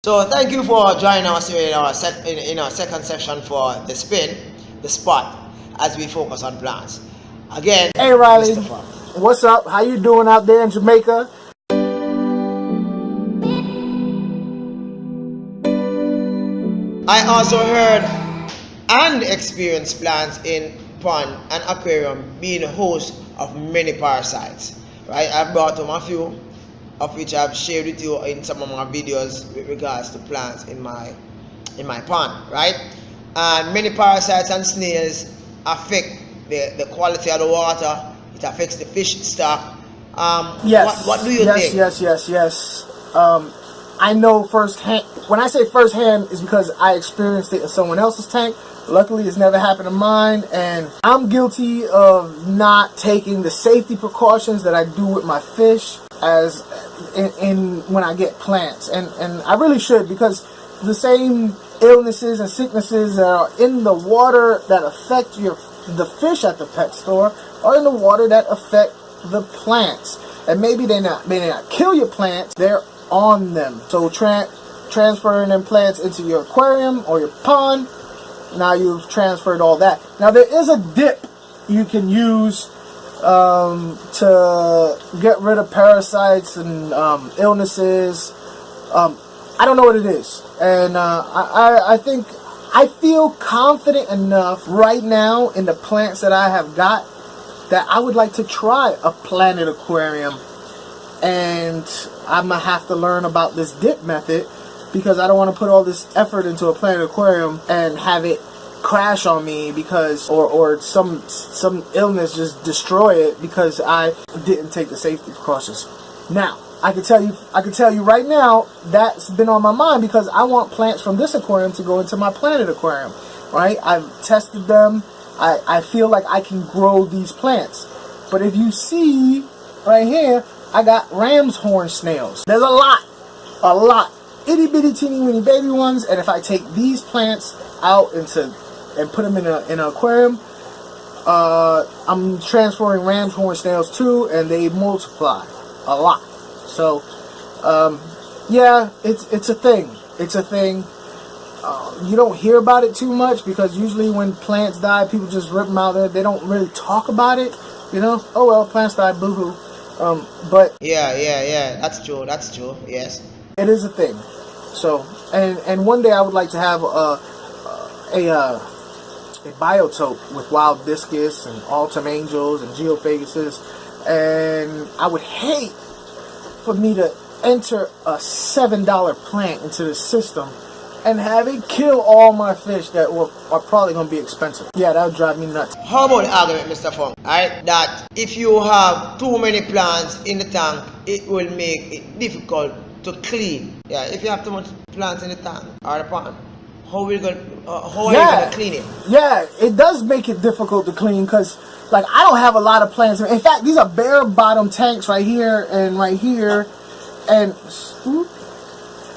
So thank you for joining us in our second session for the spot, as we focus on plants. Again, hey Riley, what's up? How you doing out there in Jamaica? I also heard and experienced plants in pond and aquarium being host of many parasites. Right? I've brought home a few, of which I've shared with you in some of my videos with regards to plants in my pond, right? And many parasites and snails affect the quality of the water. It affects the fish stock. Yes. What do you think? Yes. I know firsthand. When I say firsthand, is because I experienced it in someone else's tank. Luckily, it's never happened to mine, and I'm guilty of not taking the safety precautions that I do with my fish as in when I get plants, and I really should, because the same illnesses and sicknesses that are in the water that affect the fish at the pet store are in the water that affect the plants, and maybe they may not kill your plants, they're on them. So transferring them plants into your aquarium or your pond, now you've transferred all that. Now there is a dip you can use to get rid of parasites and illnesses. I don't know what it is, and I think I feel confident enough right now in the plants that I have got that I would like to try a planted aquarium, and I'm gonna have to learn about this dip method, because I don't want to put all this effort into a planted aquarium and have it crash on me because or some illness just destroy it because I didn't take the safety precautions. Now I can tell you right now that's been on my mind, because I want plants from this aquarium to go into my planted aquarium, right? I've tested them. I feel like I can grow these plants. But if you see right here, I got ram's horn snails. There's a lot itty bitty teeny weeny baby ones, and if I take these plants out and put them in an aquarium, I'm transferring ram's horn snails too, and they multiply a lot. So yeah, it's a thing. You don't hear about it too much, because usually when plants die, people just rip them out there. They don't really talk about it, you know. Oh well, plants die, boo-hoo. But yeah, that's true, yes, it is a thing. So and one day I would like to have a biotope with wild discus and autumn angels and geophaguses, and I would hate for me to enter a $7 plant into the system and have it kill all my fish that are probably going to be expensive. Yeah, that would drive me nuts. How about the argument, Mr. Fong, right, that if you have too many plants in the tank, it will make it difficult to clean? Yeah, if you have too much plants in the tank or the pond, how are you going to clean it? Yeah, it does make it difficult to clean, because like I don't have a lot of plants. In fact, these are bare bottom tanks right here and right here, and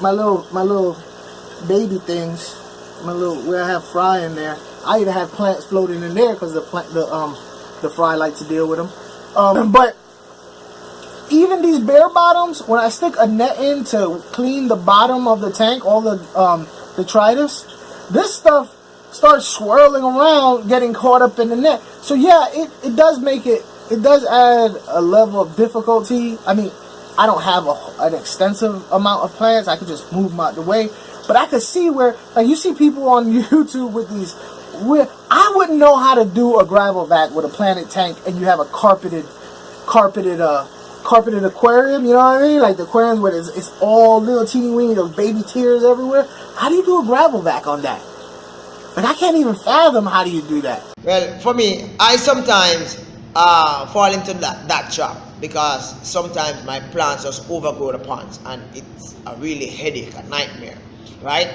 my little baby things, where I have fry in there. I even have plants floating in there because the fry like to deal with them. But even these bare bottoms, when I stick a net in to clean the bottom of the tank, all the detritus, this stuff starts swirling around, getting caught up in the net. So yeah, it does add a level of difficulty. I mean, I don't have an extensive amount of plants. I could just move them out the way. But I could see where, like, you see people on YouTube with these, where I wouldn't know how to do a gravel vac with a planted tank, and you have a carpeted aquarium, you know what I mean? Like the aquariums where it's all little teeny weeny, those baby tears everywhere. How do you do a gravel vac on that? Like, I can't even fathom how do you do that. Well, for me, I sometimes fall into that trap, because sometimes my plants just overgrow the ponds, and it's a really headache, a nightmare, right?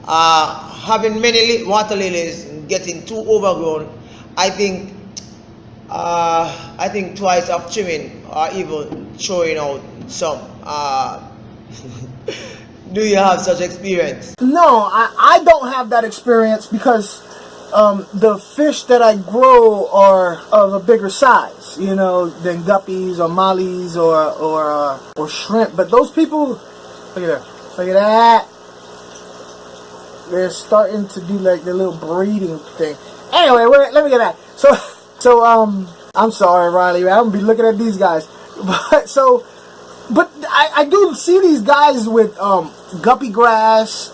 Having many water lilies getting too overgrown, I think twice of trimming, or even throwing out some. Do you have such experience? No, I don't have that experience, because the fish that I grow are of a bigger size, you know, than guppies or mollies or shrimp. But those people, look at that. they're starting to do like the little breeding thing. Anyway, let me get back. So I'm sorry, Riley. I'm gonna be looking at these guys, but I do see these guys with guppy grass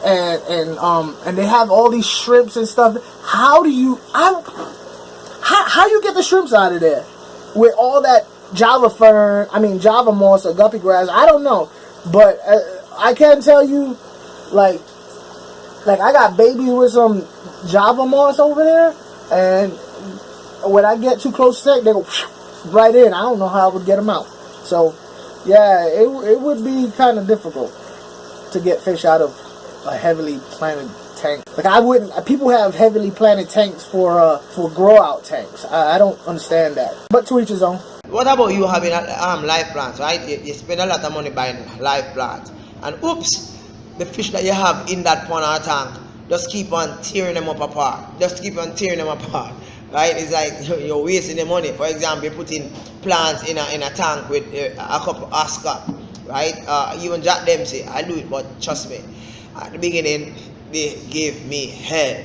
and they have all these shrimps and stuff. How you get the shrimps out of there with all that Java moss or guppy grass? I don't know, but I can tell you, like I got babies with some Java moss over there, and when I get too close to it, they go right in. I don't know how I would get them out. So, yeah, it would be kind of difficult to get fish out of a heavily planted tank. Like, I wouldn't. People have heavily planted tanks for grow out tanks. I don't understand that. But to each his own. What about you having live plants, right? You spend a lot of money buying live plants, and oops, the fish that you have in that pond or tank just keep on tearing them apart. Right? It's like you're wasting the money. For example, you're putting plants in a tank with a couple Oscar, right? Even Jack Dempsey, I do it, but trust me, at the beginning they gave me hell.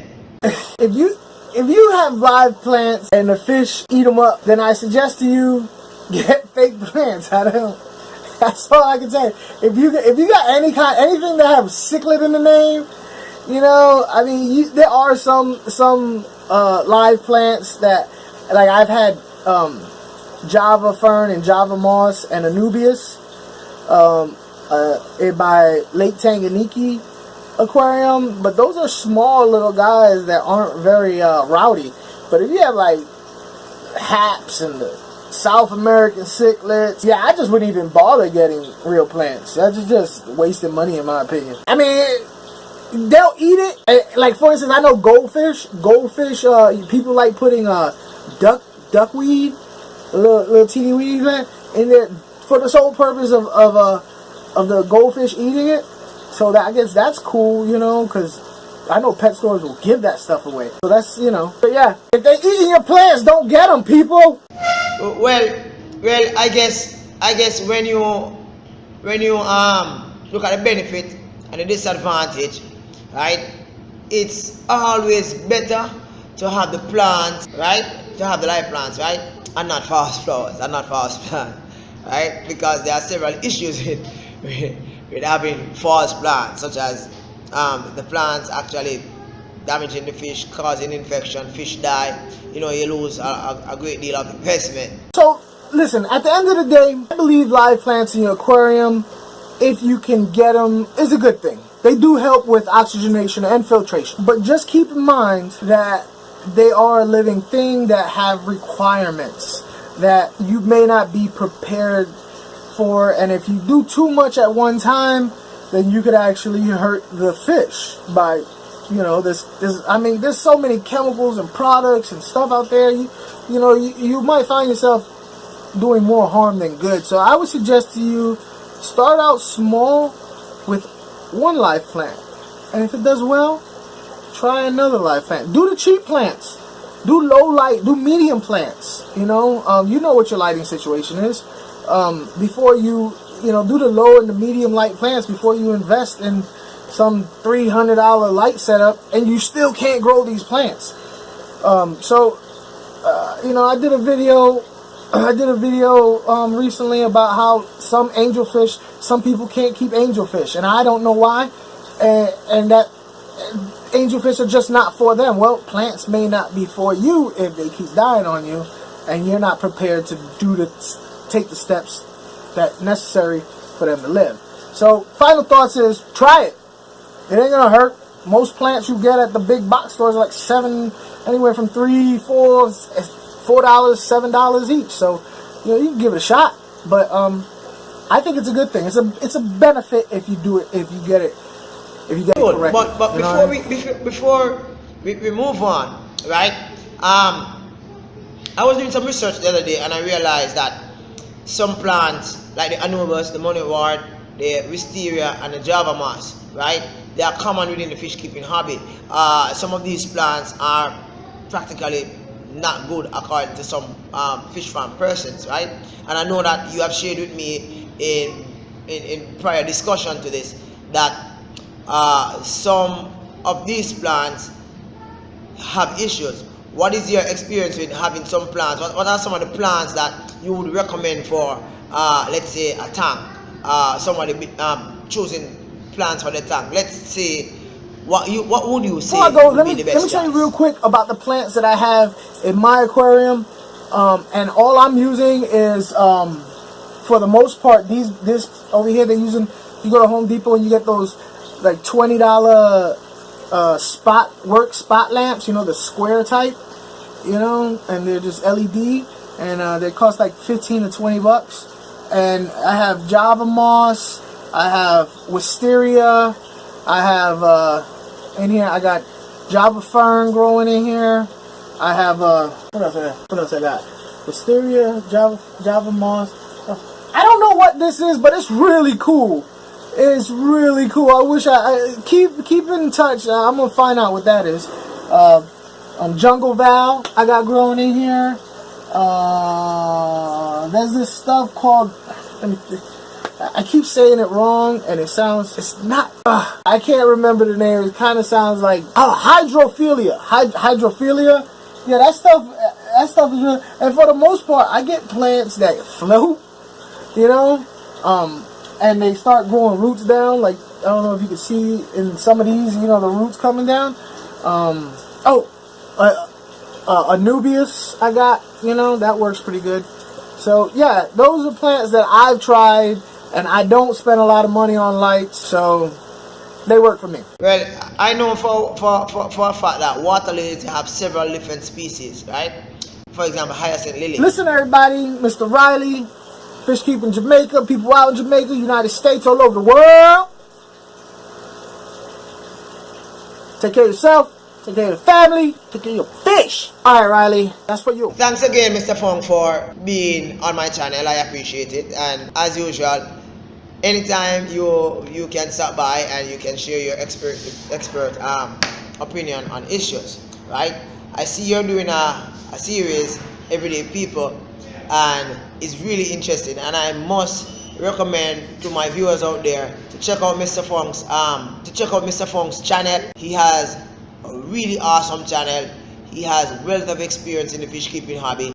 If you have live plants and the fish eat them up, then I suggest to you get fake plants. That's all I can say. If you got anything that have cichlid in the name, you know, I mean, there are some live plants that, like, I've had Java fern and Java moss and Anubias by Lake Tanganyika Aquarium, but those are small little guys that aren't very rowdy. But if you have like haps and the South American cichlids, yeah, I just wouldn't even bother getting real plants. That's just wasting money, in my opinion. I mean, they'll eat it. Like, for instance, I know goldfish, people like putting duckweed, little teeny weed in there for the sole purpose of the goldfish eating it. So that, I guess that's cool, you know, because I know pet stores will give that stuff away. So that's, you know. But yeah, if they eating your plants, don't get them, people. Well, I guess when you look at the benefit and the disadvantage, right? It's always better to have the plants, right? To have the live plants, right? And not fast flowers, and not fast plants, right? Because there are several issues with having false plants, such as the plants actually damaging the fish, causing infection, fish die. You know, you lose a great deal of investment. So, listen, at the end of the day, I believe live plants in your aquarium, if you can get them, is a good thing. They do help with oxygenation and filtration. But just keep in mind that they are a living thing that have requirements that you may not be prepared for, and if you do too much at one time, then you could actually hurt the fish by, you know, there's so many chemicals and products and stuff out there. You might find yourself doing more harm than good. So I would suggest to you, start out small with one live plant, and if it does well, try another live plant. Do the cheap plants, do low light, do medium plants. You know what your lighting situation is. Before you do the low and the medium light plants, before you invest in some $300 light setup, and you still can't grow these plants. I did a video recently about how some angelfish, some people can't keep angelfish, and I don't know why, and that angelfish are just not for them. Well, plants may not be for you if they keep dying on you, and you're not prepared to take the steps that necessary for them to live. So, final thoughts is, try it. It ain't gonna hurt. Most plants you get at the big box stores are like anywhere from $3, $4, $7 each. So, you can give it a shot. But I think it's a good thing. It's a benefit if you do it, if you get it correct. But before we move on, right? I was doing some research the other day, and I realized that some plants, like the anubis, the moneywort, the wisteria, and the java moss, right? They are common within the fish keeping hobby. Some of these plants are practically not good according to some fish farm persons, right? And I know that you have shared with me in prior discussion to this that some of these plants have issues. What is your experience with having some plants? What are some of the plants that you would recommend for, let's say, a tank? Somebody choosing plants for the tank. Let's say, what would you say? Let me tell you real quick about the plants that I have in my aquarium. And all I'm using is, for the most part, this over here they're using. You go to Home Depot and you get those like $20 spot lamps, you know, the square type, you know, and they're just LED, and they cost like 15 to 20 bucks. And I have Java moss, I have wisteria, I have in here I got Java fern growing in here. I have what else I got? Wisteria, Java moss. I don't know what this is, but it's really cool. It's really cool. I wish I keep in touch. I'm gonna find out what that is. Jungle Val I got growing in here. There's this stuff called, I keep saying it wrong, and it's not, I can't remember the name. It kind of sounds like, hydrophilia. Hydrophilia. Yeah, that stuff is real. And for the most part, I get plants that float, you know, and they start growing roots down. Like, I don't know if you can see in some of these, you know, the roots coming down. Anubias I got, you know, that works pretty good. So yeah, those are plants that I've tried, and I don't spend a lot of money on lights, so they work for me. Well, I know for a fact that water lilies have several different species, right? For example, hyacinth lily. Listen, everybody, Mr. Riley, fish keeping Jamaica, people out in Jamaica, United States, all over the world. Take care of yourself. Take care of the family. Take care of your fish. All right, Riley, that's for you. Thanks again, Mr. Fong, for being on my channel. I appreciate it. And as usual, anytime you can stop by and you can share your expert opinion on issues, right? I see you're doing a series, Everyday People, and it's really interesting. And I must recommend to my viewers out there to check out Mr. Fong's channel. He has a really awesome channel. He has a wealth of experience in the fish keeping hobby.